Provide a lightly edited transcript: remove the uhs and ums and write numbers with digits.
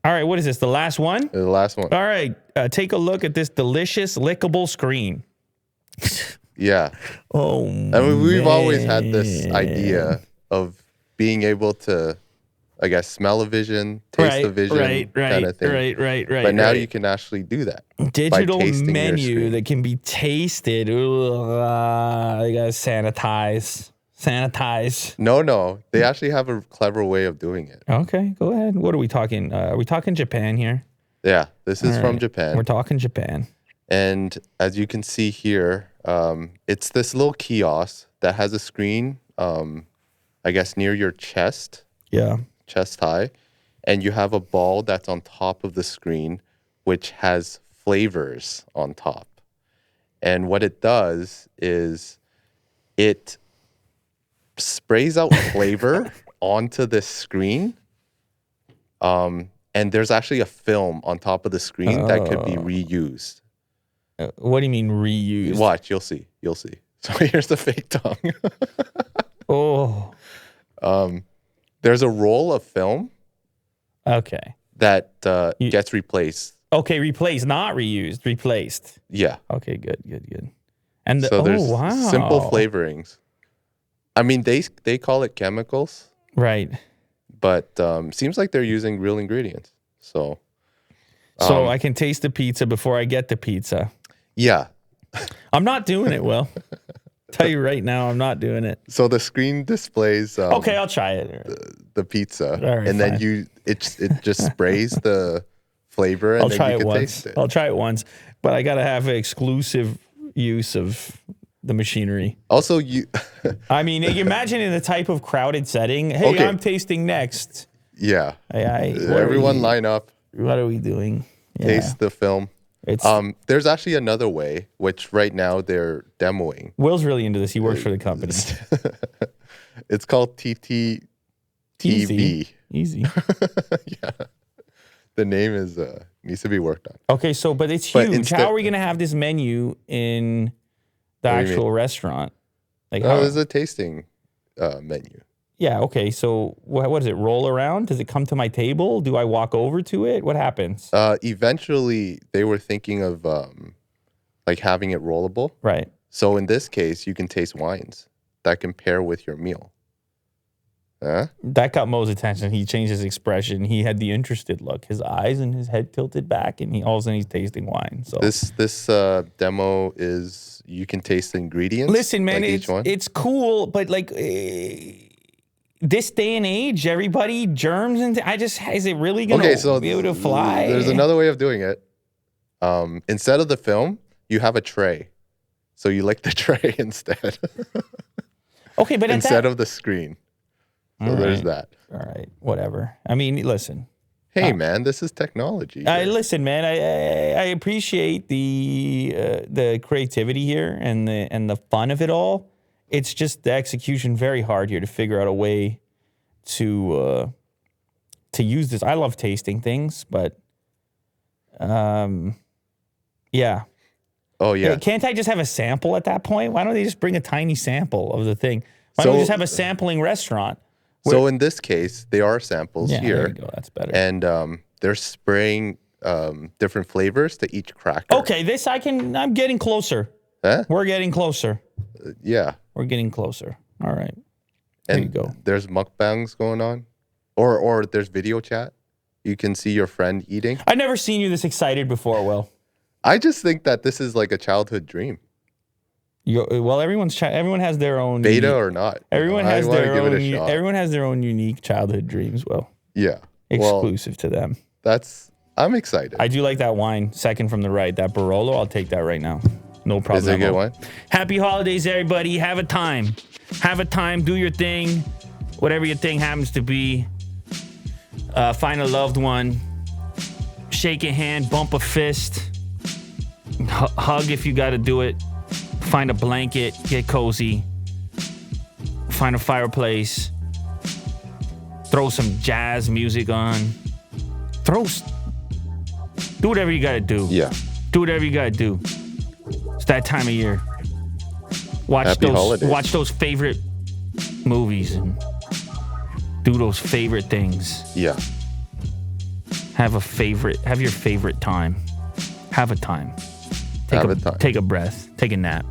All right, what is this? The last one? The last one. All right, take a look at this delicious lickable screen. Yeah. Oh, I mean, we've always had this idea of being able to, I guess, smell a vision, taste a vision kind of thing. Right. But now you can actually do that. Digital by tasting your menu screen. that can be tasted. Ooh, you gotta sanitize. No. They actually have a clever way of doing it. Okay, go ahead. What are we talking? Are we talking Japan here? Yeah, this is from Japan. We're talking Japan. And as you can see here, it's this little kiosk that has a screen, I guess, near your chest. Yeah. Chest high. And you have a ball that's on top of the screen, which has flavors on top. And what it does is it sprays out flavor onto this screen. And there's actually a film on top of the screen that could be reused. What do you mean reused? Watch, you'll see. So here's the fake tongue. There's a roll of film. Okay. That gets replaced. Okay, replaced, not reused, replaced. Yeah. Okay, good. And so there's simple flavorings. I mean, they call it chemicals. Right. But seems like they're using real ingredients. So I can taste the pizza before I get the pizza. Yeah. I'm not doing it, Will. Tell you right now, I'm not doing it. So the screen displays. Okay, I'll try it. The pizza, right, and then it just sprays the flavor, and then you can taste it. I'll try it once, but I gotta have exclusive use of the machinery. Also, I mean, imagine in the type of crowded setting. Hey, okay. I'm tasting next. Yeah. Everyone line up. What are we doing? Taste the film. There's actually another way, which right now they're demoing. Will's really into this. He works for the company. It's called TTTV. Easy. Yeah. The name is needs to be worked on. Okay, but it's huge. How are we going to have this menu in the actual restaurant? Like, there's a tasting menu. Yeah, okay. So what does it roll around? Does it come to my table? Do I walk over to it? What happens? Eventually, they were thinking of like having it rollable. Right. So in this case, you can taste wines that can pair with your meal. That got Mo's attention. He changed his expression. He had the interested look. His eyes and his head tilted back, and all of a sudden he's tasting wine. So this demo is you can taste the ingredients. Listen, man, it's cool, but like. This day and age, everybody germs and is it really gonna be able to fly? There's another way of doing it. Instead of the film, you have a tray, so you lick the tray instead. Okay, but instead of the screen, so there's that. All right, whatever. I mean, listen. Hey, man, this is technology. Listen, man. I appreciate the creativity here and the fun of it all. It's just the execution very hard here to figure out a way to use this. I love tasting things, but yeah. Oh yeah. Hey, can't I just have a sample at that point? Why don't they just bring a tiny sample of the thing? Why don't we just have a sampling restaurant? So in this case, there are samples here. There you go. That's better. And they're spraying different flavors to each cracker. Okay, I'm getting closer. Huh? We're getting closer. Yeah. We're getting closer. All right. There you go. There's mukbangs going on. Or there's video chat. You can see your friend eating. I've never seen you this excited before, Will. I just think that this is like a childhood dream. Everyone has their own beta or not. Everyone has their own unique childhood dreams, Will. Yeah. Exclusive to them. I'm excited. I do like that wine, second from the right, that Barolo. I'll take that right now. No problem. Is it a good one? Happy holidays, everybody. Have a time. Do your thing. Whatever your thing happens to be. Find a loved one. Shake a hand. Bump a fist. Hug if you got to do it. Find a blanket. Get cozy. Find a fireplace. Throw some jazz music on. Do whatever you got to do. Yeah. Do whatever you got to do. It's that time of year. Watch those favorite movies and do those favorite things. Yeah. Have your favorite time. Have a time. Have a time. Take a breath. Take a nap.